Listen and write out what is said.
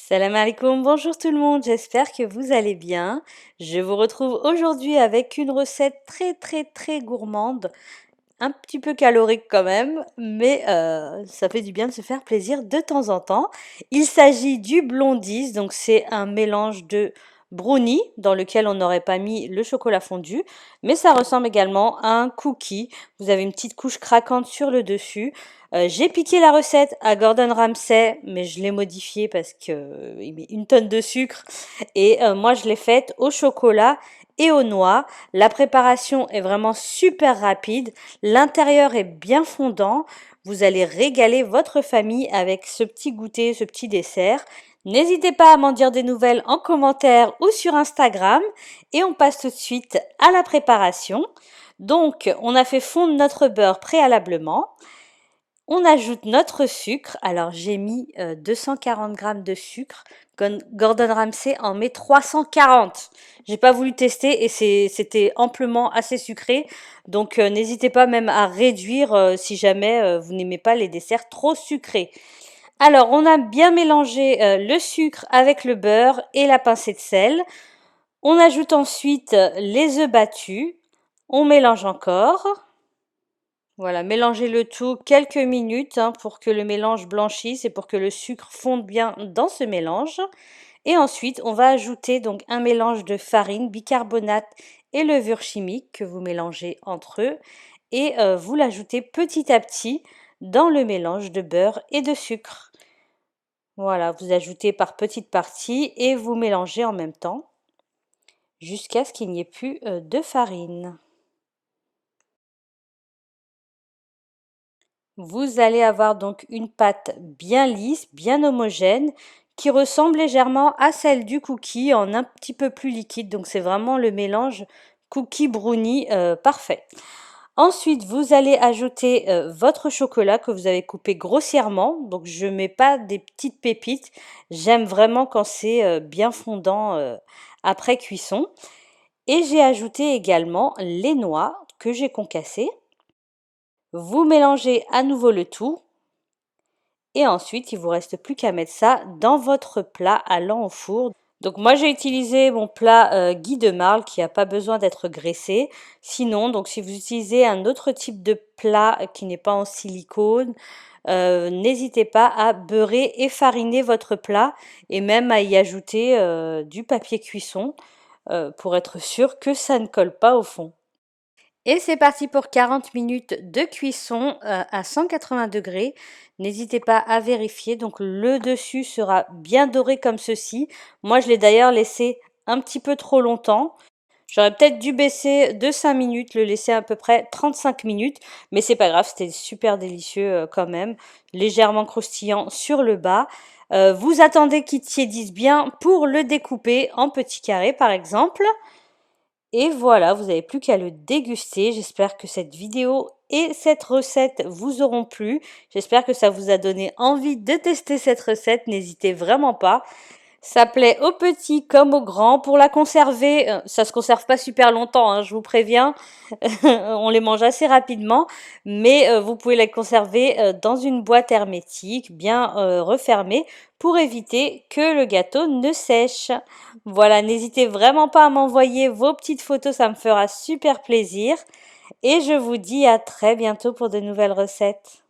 Salam alaikum, bonjour tout le monde, j'espère que vous allez bien. Je vous retrouve aujourd'hui avec une recette très gourmande, un petit peu calorique quand même, mais ça fait du bien de se faire plaisir de temps en temps. Il s'agit du blondis, donc c'est un mélange de brownie dans lequel on n'aurait pas mis le chocolat fondu, mais ça ressemble également à un cookie. Vous avez une petite couche craquante sur le dessus. J'ai piqué la recette à Gordon Ramsay, mais je l'ai modifiée parce que il met une tonne de sucre et moi je l'ai faite au chocolat et aux noix. La préparation est vraiment super rapide. L'intérieur est bien fondant. Vous allez régaler votre famille avec ce petit goûter, ce petit dessert. N'hésitez pas à m'en dire des nouvelles en commentaire ou sur Instagram. Et on passe tout de suite à la préparation. Donc, on a fait fondre notre beurre préalablement. On ajoute notre sucre. Alors, j'ai mis 240 grammes de sucre. Gordon Ramsay en met 340. J'ai pas voulu tester et c'était amplement assez sucré. Donc, n'hésitez pas même à réduire si jamais vous n'aimez pas les desserts trop sucrés. Alors, on a bien mélangé le sucre avec le beurre et la pincée de sel. On ajoute ensuite les œufs battus. On mélange encore. Voilà, mélangez le tout quelques minutes pour que le mélange blanchisse et pour que le sucre fonde bien dans ce mélange. Et ensuite, on va ajouter donc un mélange de farine, bicarbonate et levure chimique que vous mélangez entre eux. Et vous l'ajoutez petit à petit dans le mélange de beurre et de sucre. Voilà, vous ajoutez par petites parties et vous mélangez en même temps jusqu'à ce qu'il n'y ait plus de farine. Vous allez avoir donc une pâte bien lisse, bien homogène, qui ressemble légèrement à celle du cookie en un petit peu plus liquide. Donc c'est vraiment le mélange cookie brownie parfait. Ensuite, vous allez ajouter votre chocolat que vous avez coupé grossièrement. Donc je mets pas des petites pépites. J'aime vraiment quand c'est bien fondant après cuisson. Et j'ai ajouté également les noix que j'ai concassées. Vous mélangez à nouveau le tout. Et ensuite, il vous reste plus qu'à mettre ça dans votre plat allant au four. Donc moi j'ai utilisé mon plat Guy de Marle qui n'a pas besoin d'être graissé. Sinon, donc si vous utilisez un autre type de plat qui n'est pas en silicone, n'hésitez pas à beurrer et fariner votre plat et même à y ajouter du papier cuisson pour être sûr que ça ne colle pas au fond. Et c'est parti pour 40 minutes de cuisson à 180 degrés. N'hésitez pas à vérifier. Donc le dessus sera bien doré comme ceci. Moi je l'ai d'ailleurs laissé un petit peu trop longtemps. J'aurais peut-être dû baisser de 5 minutes, le laisser à peu près 35 minutes. Mais c'est pas grave, c'était super délicieux quand même. Légèrement croustillant sur le bas. Vous attendez qu'il tiédisse bien pour le découper en petits carrés par exemple. Et voilà, vous n'avez plus qu'à le déguster. J'espère que cette vidéo et cette recette vous auront plu. J'espère que ça vous a donné envie de tester cette recette. N'hésitez vraiment pas. Ça plaît aux petits comme aux grands. Pour la conserver, ça se conserve pas super longtemps, hein, je vous préviens. On les mange assez rapidement, mais vous pouvez les conserver dans une boîte hermétique, bien refermée, pour éviter que le gâteau ne sèche. Voilà, n'hésitez vraiment pas à m'envoyer vos petites photos, ça me fera super plaisir. Et je vous dis à très bientôt pour de nouvelles recettes.